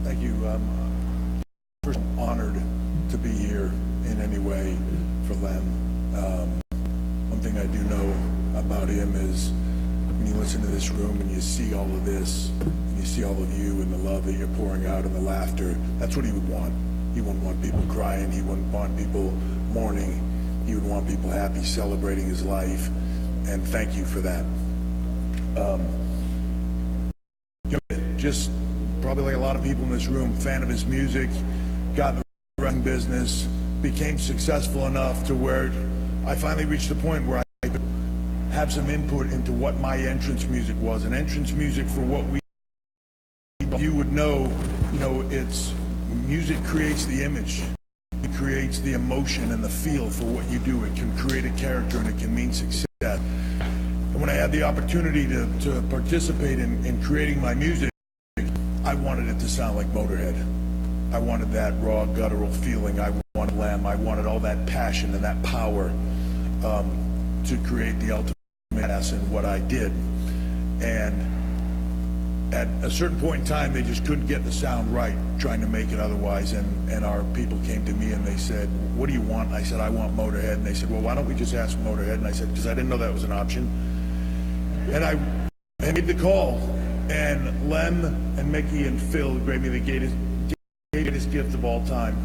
Thank you. First, I'm honored to be here in any way for Lem. One thing I do know about him is when you listen to this room and you see all of this, and you see all of you and the love that you're pouring out and the laughter, that's what he would want. He wouldn't want people crying. He wouldn't want people mourning. He would want people happy, celebrating his life. And thank you for that. Just probably like a lot of people in this room, fan of his music, got in the wrestling business, became successful enough to where I finally reached the point where I could have some input into what my entrance music was. And entrance music, for what you would know, it's music creates the image. It creates the emotion and the feel for what you do. It can create a character and it can mean success. And when I had the opportunity to participate in creating my music, I wanted it to sound like Motorhead. I wanted that raw, guttural feeling. I wanted Lem. I wanted all that passion and that power to create the ultimate badass in what I did. And at a certain point in time, they just couldn't get the sound right, trying to make it otherwise. And our people came to me and they said, "What do you want?" And I said, "I want Motorhead." And they said, "Well, why don't we just ask Motorhead?" And I said, because I didn't know that was an option. And I made the call. And Lem and Mickey and Phil gave me the greatest gift of all time,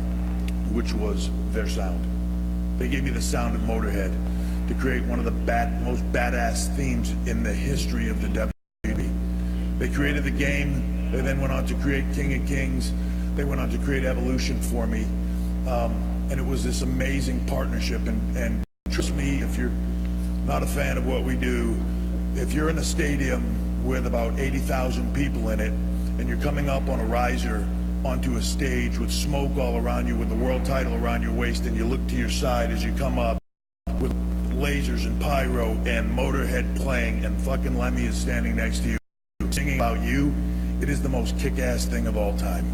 which was their sound. They gave me the sound of Motorhead to create one of the most badass themes in the history of the WWE. They created the game. They then went on to create King of Kings. They went on to create Evolution for me. And it was this amazing partnership. And trust me, if you're not a fan of what we do, if you're in a stadium with about 80,000 people in it, and you're coming up on a riser onto a stage with smoke all around you, with the world title around your waist, and you look to your side as you come up with lasers and pyro and Motorhead playing, and fucking Lemmy is standing next to you singing about you, it is the most kick-ass thing of all time.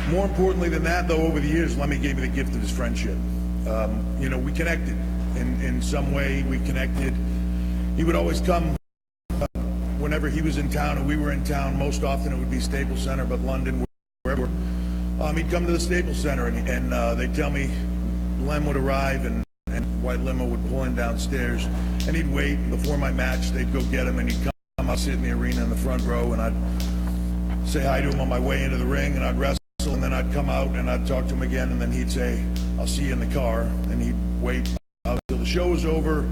More importantly than that, though, over the years, Lemmy gave me the gift of his friendship. We connected. In some way, we connected. He would always come whenever he was in town, and we were in town. Most often it would be Staples Center, but London, wherever. He'd come to the Staples Center, and they'd tell me Lem would arrive, and white limo would pull in downstairs, and he'd wait. Before my match, they'd go get him, and he'd come. I'd sit in the arena in the front row, and I'd say hi to him on my way into the ring, and I'd wrestle. And then I'd come out and I'd talk to him again, and then he'd say, "I'll see you in the car," and he'd wait until the show was over,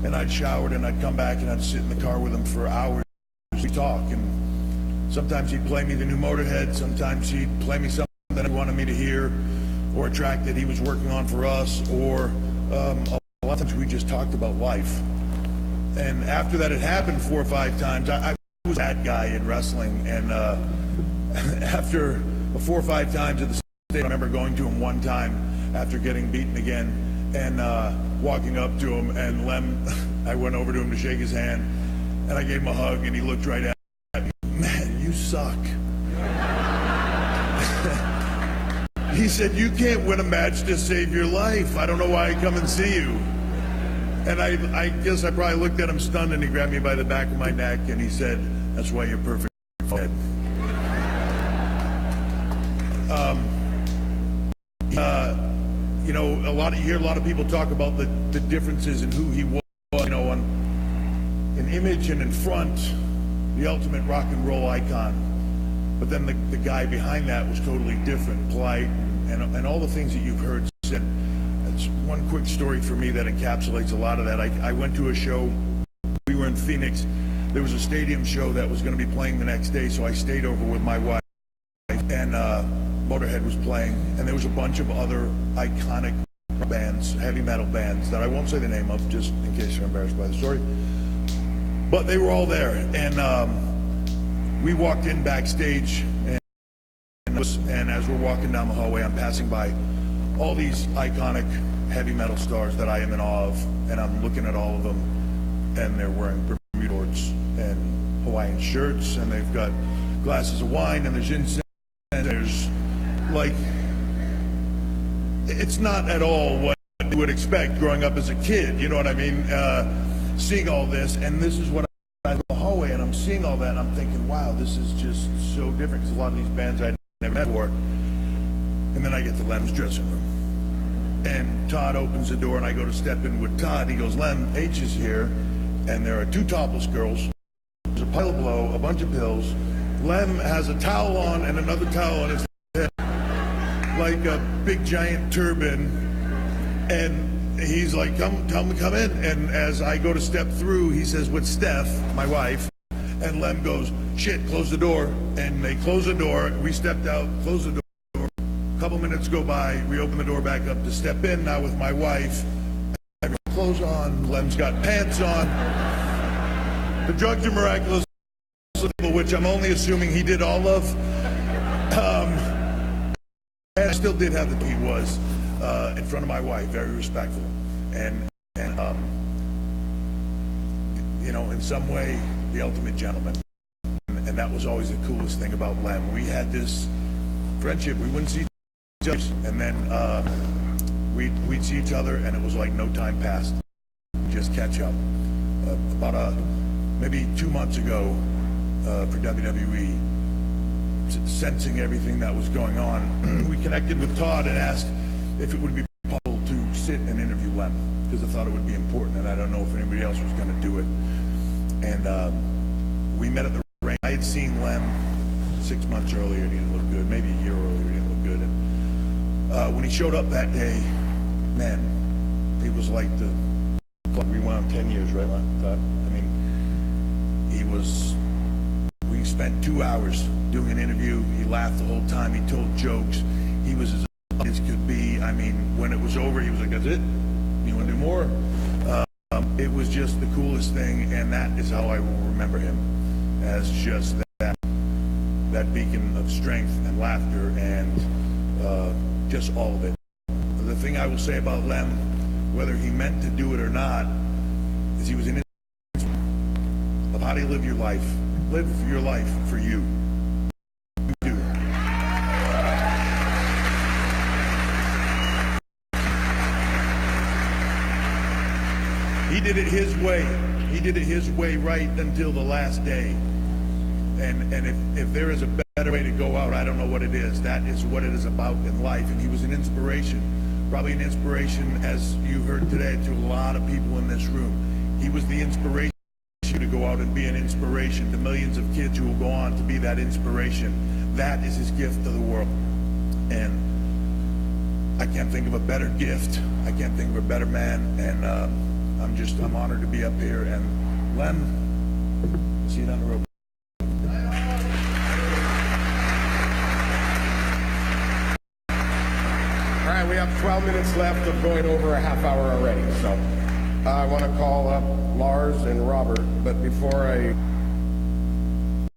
and I'd showered and I'd come back and I'd sit in the car with him for hours. We'd talk, and sometimes he'd play me the new Motorhead, sometimes he'd play me something that he wanted me to hear, or a track that he was working on for us, or a lot of times we just talked about life. And after that had happened 4 or 5 times, I was that guy in wrestling, and after 4 or 5 times at the stage, I remember going to him one time after getting beaten again, and walking up to him, and Lem, I went over to him to shake his hand, and I gave him a hug, and he looked right at me. "Man, you suck." He said, "You can't win a match to save your life. I don't know why I come and see you." And I guess I probably looked at him stunned, and he grabbed me by the back of my neck, and he said, "That's why you're perfect." You hear a lot of people talk about the differences in who he was, in image and in front, the ultimate rock and roll icon. But then the guy behind that was totally different, polite, and all the things that you've heard said. That's one quick story for me that encapsulates a lot of that. I went to a show. We were in Phoenix. There was a stadium show that was going to be playing the next day, so I stayed over with my wife, and Motorhead was playing, and there was a bunch of other iconic bands, heavy metal bands, that I won't say the name of, just in case you're embarrassed by the story. But they were all there, and we walked in backstage, and as we're walking down the hallway, I'm passing by all these iconic heavy metal stars that I am in awe of, and I'm looking at all of them, and they're wearing Bermuda shorts and Hawaiian shirts, and they've got glasses of wine, and there's incense, and there's, like, it's not at all what you would expect growing up as a kid, you know what I mean? seeing all this, and this is what I go the hallway, and I'm seeing all that, and I'm thinking, wow, this is just so different, because a lot of these bands I'd never met before. And then I get to Lem's dressing room, and Todd opens the door, and I go to step in with Todd. He goes, Lem, H is here, and there are 2 topless girls. There's a pile blow, a bunch of pills. Lem has a towel on and another towel on his head, like a big giant turban, and he's like, come in. And as I go to step through, he says, with Steph, my wife, and Lem goes, shit, close the door. And they close the door. We stepped out, closed the door. A couple minutes go by, we open the door back up to step in, now with my wife. I have clothes on, Lem's got pants on. The drugs are miraculous, which I'm only assuming he did all of. And I still did have he was in front of my wife, very respectful, and you know, in some way, the ultimate gentleman. And that was always the coolest thing about Lem. We had this friendship. We wouldn't see each other, and then we'd see each other, and it was like no time passed. Just catch up. About maybe 2 months ago, for WWE, sensing everything that was going on, we connected with Todd and asked if it would be possible to sit and interview Lem, because I thought it would be important, and I don't know if anybody else was going to do it. And we met at the ring. I had seen Lem 6 months earlier, and he didn't look good. Maybe a year earlier, he didn't look good. And when he showed up that day, man, he was like the clock rewound 10 years, right, Todd? I mean, he was. We spent 2 hours doing an interview. He laughed the whole time. He told jokes. He was as funny as could be. I mean, when it was over, he was like, that's it? You want to do more? It was just the coolest thing, and that is how I will remember him, as just that beacon of strength and laughter and just all of it. The thing I will say about Lem, whether he meant to do it or not, is he was an inspiration of how do you live your life. Live your life for you. Do. He did it his way. He did it his way right until the last day. And if there is a better way to go out, I don't know what it is. That is what it is about in life. And he was an inspiration, probably an inspiration, as you heard today, to a lot of people in this room. He was the inspiration to go out and be an inspiration to millions of kids who will go on to be that inspiration. That is his gift to the world. And I can't think of a better gift. I can't think of a better man. And I'm honored to be up here. And Lem, see you down the road. All right, we have 12 minutes left of going over a half hour already. So I want to call up Lars and Robert, but before I